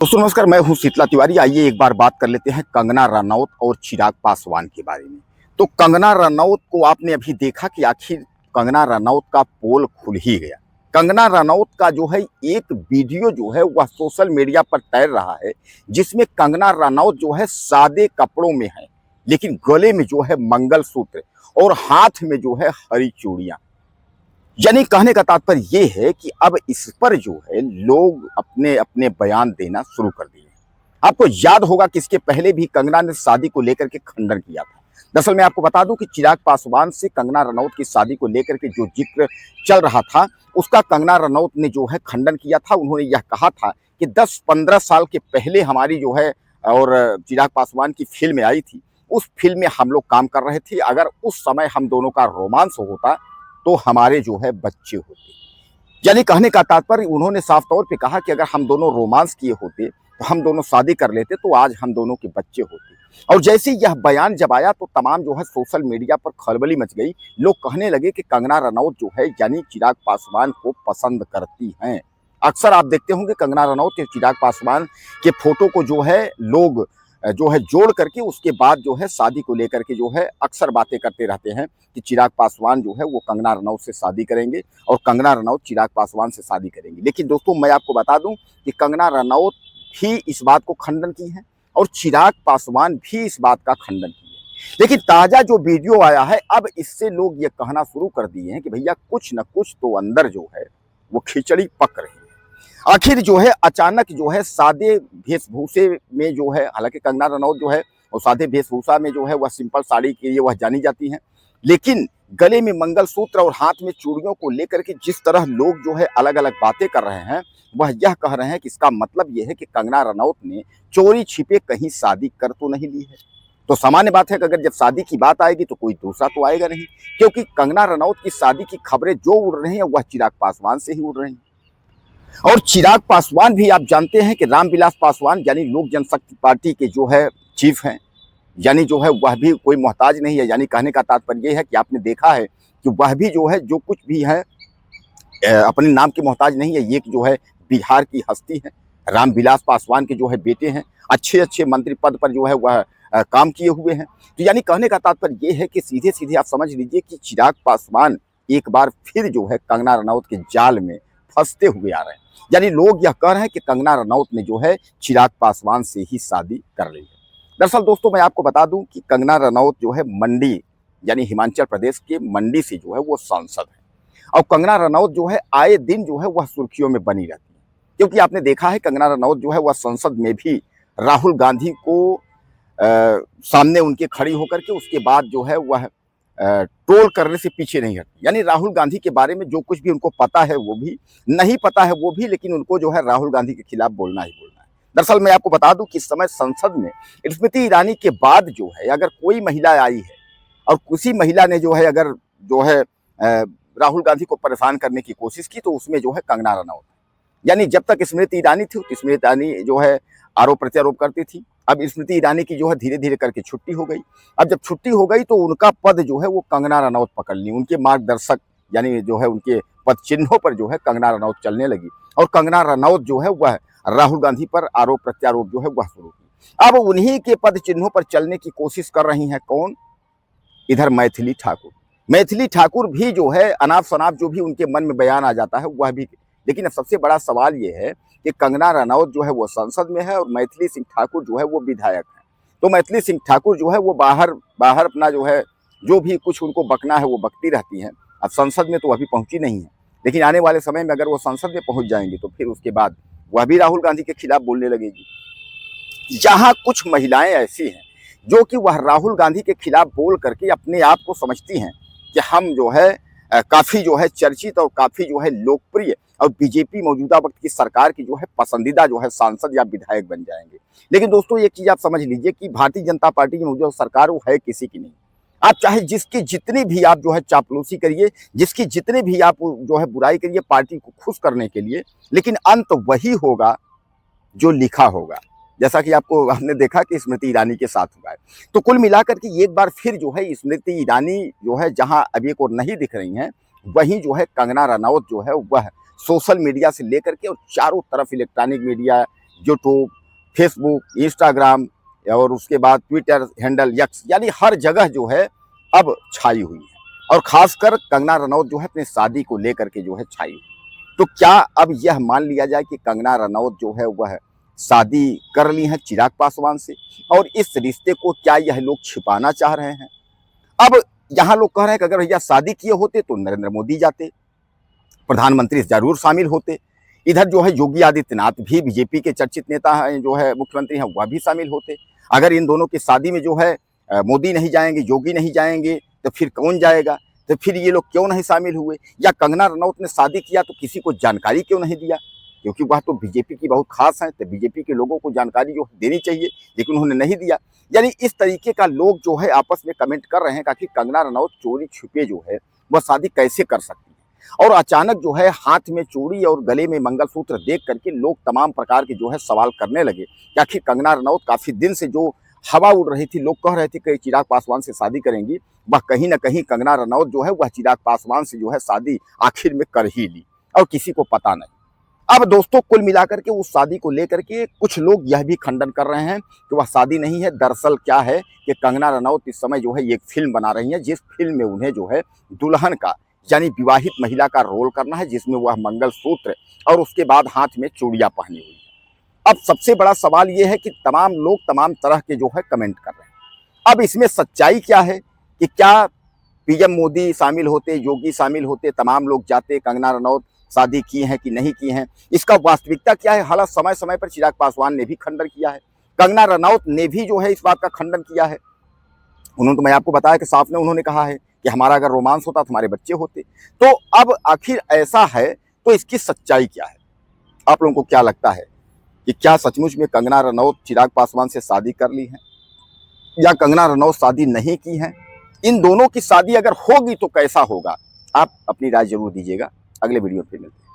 दोस्तों नमस्कार, मैं हूं शीतला तिवारी। आइए एक बार बात कर लेते हैं कंगना रनौत और चिराग पासवान के बारे में। तो कंगना रनौत को आपने अभी देखा कि आखिर कंगना रनौत का पोल खुल ही गया। कंगना रनौत का जो है एक वीडियो जो है वह सोशल मीडिया पर तैर रहा है, जिसमें कंगना रनौत जो है सादे कपड़ों में है, लेकिन गले में जो है मंगलसूत्र और हाथ में जो है हरी चूड़ियां। यानी कहने का तात्पर्य ये है कि अब इस पर जो है लोग अपने अपने बयान देना शुरू कर दिए हैं। आपको याद होगा कि इसके पहले भी कंगना ने शादी को लेकर के खंडन किया था। दरअसल मैं आपको बता दूं कि चिराग पासवान से कंगना रनौत की शादी को लेकर के जो जिक्र चल रहा था, उसका कंगना रनौत ने जो है खंडन किया था। उन्होंने यह कहा था कि 10-15 साल के पहले हमारी जो है और चिराग पासवान की फिल्म आई थी, उस फिल्म में हम लोग काम कर रहे थे। अगर उस समय हम दोनों का रोमांस होता तो हमारे जो है बच्चे होते। यानी कहने का तात्पर्य उन्होंने साफ तौर पे कहा कि अगर हम दोनों रोमांस किए होते तो हम दोनों शादी कर लेते तो आज हम दोनों के बच्चे होते। और जैसे यह बयान जब आया तो तमाम जो है सोशल मीडिया पर खलबली मच गई। लोग कहने लगे कि कंगना रनौत जो है यानी चिराग पासवान को पसंद करती हैं। अक्सर आप देखते होंगे कंगना रनौत और चिराग पासवान के फोटो को जो है लोग जो है जोड़ करके उसके बाद जो है शादी को लेकर के जो है अक्सर बातें करते रहते हैं कि चिराग पासवान जो है वो कंगना रनौत से शादी करेंगे और कंगना रनौत चिराग पासवान से शादी करेंगी। लेकिन दोस्तों मैं आपको बता दूं कि कंगना रनौत भी इस बात को खंडन की है और चिराग पासवान भी इस बात का खंडन की है। लेकिन ताजा जो वीडियो आया है, अब इससे लोग ये कहना शुरू कर दिए हैं कि भैया कुछ न कुछ तो अंदर जो है वो खिचड़ी पक रही है। आखिर जो है अचानक जो है सादे वेशभूषे में जो है, हालांकि कंगना रनौत जो है और सादे वेशभूषा में जो है वह सिंपल साड़ी के लिए वह जानी जाती हैं, लेकिन गले में मंगलसूत्र और हाथ में चूड़ियों को लेकर के जिस तरह लोग जो है अलग अलग बातें कर रहे हैं, वह यह कह रहे हैं कि इसका मतलब यह है कि कंगना रनौत ने चोरी छिपे कहीं शादी कर तो नहीं ली है। तो सामान्य बात है कि अगर जब शादी की बात आएगी तो कोई दूसरा तो आएगा नहीं, क्योंकि कंगना रनौत की शादी की खबरें जो उड़ रही हैं वह चिराग पासवान से ही उड़ रही हैं। और चिराग पासवान भी आप जानते हैं कि रामविलास पासवान यानी लोक जनशक्ति पार्टी के जो है चीफ हैं, यानी जो है वह भी कोई मोहताज नहीं है। यानी कहने का तात्पर्य यह है कि आपने देखा है कि वह भी जो है जो कुछ भी है अपने नाम के मोहताज नहीं है। ये जो है बिहार की हस्ती है, रामविलास पासवान के जो है बेटे हैं, अच्छे अच्छे मंत्री पद पर जो है वह काम किए हुए हैं। तो यानी कहने का तात्पर्य ये है कि सीधे सीधे आप समझ लीजिए कि चिराग पासवान एक बार फिर जो है कंगना रनौत के जाल में फंसते हुए आ रहे हैं। यानी लोग यह कह रहे हैं कि कंगना रनौत ने जो है चिराग पासवान से ही शादी कर ली है। दरअसल दोस्तों मैं आपको बता दूं कि कंगना रनौत जो है मंडी यानी हिमाचल प्रदेश के मंडी से जो है वो सांसद है। और कंगना रनौत जो है आए दिन जो है वह सुर्खियों में बनी रहती है, क्योंकि आपने देखा है कंगना रनौत जो है वह संसद में भी राहुल गांधी को सामने उनके खड़ी होकर के उसके बाद जो है वह ट्रोल करने से पीछे नहीं हटती। यानी राहुल गांधी के बारे में जो कुछ भी उनको पता है वो भी, नहीं पता है वो भी, लेकिन उनको जो है राहुल गांधी के खिलाफ बोलना ही बोलना है। दरअसल मैं आपको बता दूं कि इस समय संसद में स्मृति ईरानी के बाद जो है अगर कोई महिला आई है और किसी महिला ने जो है अगर जो है राहुल गांधी को परेशान करने की कोशिश की तो उसमें जो है कंगना रनौत। यानी जब तक स्मृति ईरानी थी तो स्मृति ईरानी जो है आरोप प्रत्यारोप करती थी। अब स्मृति ईरानी की जो है धीरे धीरे करके छुट्टी हो गई। अब जब छुट्टी हो गई तो उनका पद जो है वो कंगना रनौत पकड़ ली। उनके मार्गदर्शक यानी जो है उनके पद चिन्हों पर जो है कंगना रनौत चलने लगी और कंगना रनौत जो है वह राहुल गांधी पर आरोप प्रत्यारोप जो है वह शुरू की। अब उन्हीं के पद चिन्हों पर चलने की कोशिश कर रही हैं कौन? इधर मैथिली ठाकुर। मैथिली ठाकुर भी जो है अनाप शनाप जो भी उनके मन में बयान आ जाता है वह भी। लेकिन अब सबसे बड़ा सवाल ये है कि कंगना रनौत जो है वो संसद में है और मैथिली सिंह ठाकुर जो है वो विधायक है। तो मैथिली सिंह ठाकुर जो है वो बाहर बाहर अपना जो है जो भी कुछ उनको बकना है वो बकती रहती हैं। अब संसद में तो अभी पहुंची नहीं है, लेकिन आने वाले समय में अगर वो संसद में पहुंच जाएंगे तो फिर उसके बाद वह भी राहुल गांधी के खिलाफ बोलने लगेगी। जहां कुछ महिलाएं ऐसी हैं जो कि वह राहुल गांधी के खिलाफ बोल करके अपने आप को समझती हैं कि हम जो है काफी जो है चर्चित और काफी जो है लोकप्रिय और बीजेपी मौजूदा वक्त की सरकार की जो है पसंदीदा जो है सांसद या विधायक बन जाएंगे। लेकिन दोस्तों एक चीज आप समझ लीजिए कि भारतीय जनता पार्टी की मौजूदा सरकार वो है किसी की नहीं। आप चाहे जिसकी जितनी भी आप जो है चापलूसी करिए, जिसकी जितनी भी आप जो है बुराई करिए पार्टी को खुश करने के लिए, लेकिन अंत वही होगा जो लिखा होगा। जैसा कि आपने देखा कि स्मृति ईरानी के साथ हुआ है। तो कुल मिलाकर के एक बार फिर जो है स्मृति ईरानी जो है जहां अब एक और नहीं दिख रही हैं, वहीं जो है कंगना रनौत जो है वह सोशल मीडिया से लेकर के और चारों तरफ electronic media YouTube, Facebook, Instagram और उसके बाद ट्विटर हैंडल यक्स, यानी हर जगह जो है अब छाई हुई है। और खासकर कंगना रनौत जो है अपनी शादी को लेकर के जो है छाई हुई। तो क्या अब यह मान लिया जाए कि कंगना रनौत जो है वह शादी कर ली है चिराग पासवान से, और इस रिश्ते को क्या यह लोग छिपाना चाह रहे हैं? अब यहाँ लोग कह रहे हैं कि अगर भैया शादी किए होते तो नरेंद्र मोदी जाते, प्रधानमंत्री जरूर शामिल होते। इधर जो है योगी आदित्यनाथ भी बीजेपी के चर्चित नेता हैं, जो है मुख्यमंत्री हैं, वह भी शामिल होते। अगर इन दोनों की शादी में जो है मोदी नहीं जाएंगे, योगी नहीं जाएंगे, तो फिर कौन जाएगा? तो फिर ये लोग क्यों नहीं शामिल हुए? या कंगना रनौत ने शादी किया तो किसी को जानकारी क्यों नहीं दिया? क्योंकि वह तो बीजेपी की बहुत खास है, तो बीजेपी के लोगों को जानकारी जो देनी चाहिए, लेकिन उन्होंने नहीं दिया। यानी इस तरीके का लोग जो है आपस में कमेंट कर रहे हैं कि कंगना रनौत चोरी छिपे जो है वह शादी कैसे कर सकती है। और अचानक जो है हाथ में चूड़ी और गले में मंगलसूत्र देख करके लोग तमाम प्रकार के जो है सवाल करने लगे कि आखिर कंगना रनौत काफी दिन से जो हवा उड़ रही थी, लोग कह रहे थे कि चिराग पासवान से शादी करेंगी, वह कहीं ना कहीं कंगना रनौत जो है वह चिराग पासवान से जो है शादी आखिर में कर ही ली, और किसी को पता नहीं। अब दोस्तों कुल मिलाकर के उस शादी को लेकर के कुछ लोग यह भी खंडन कर रहे हैं कि वह शादी नहीं है। दरअसल क्या है कि कंगना रनौत इस समय जो है एक फिल्म बना रही है, जिस फिल्म में उन्हें जो है दुल्हन का यानी विवाहित महिला का रोल करना है, जिसमें वह मंगलसूत्र और उसके बाद हाथ में चूड़ियां पहनी हुई है। अब सबसे बड़ा सवाल यह है कि तमाम लोग तमाम तरह के जो है कमेंट कर रहे हैं। अब इसमें सच्चाई क्या है कि क्या पीएम मोदी शामिल होते, योगी शामिल होते, तमाम लोग जाते, कंगना रनौत शादी की हैं कि नहीं की हैं, इसका वास्तविकता क्या है? हालांकि समय समय पर चिराग पासवान ने भी खंडन किया है, कंगना रनौत ने भी जो है इस बात का खंडन किया है। उन्होंने तो मैं आपको बताया कि साफ ने उन्होंने कहा है कि हमारा अगर रोमांस होता तो हमारे बच्चे होते। तो अब आखिर ऐसा है तो इसकी सच्चाई क्या है? आप लोगों को क्या लगता है कि क्या सचमुच में कंगना रनौत चिराग पासवान से शादी कर ली है, या कंगना रनौत शादी नहीं की है? इन दोनों की शादी अगर होगी तो कैसा होगा? आप अपनी राय जरूर दीजिएगा। अगले वीडियो में फिर मिलते हैं।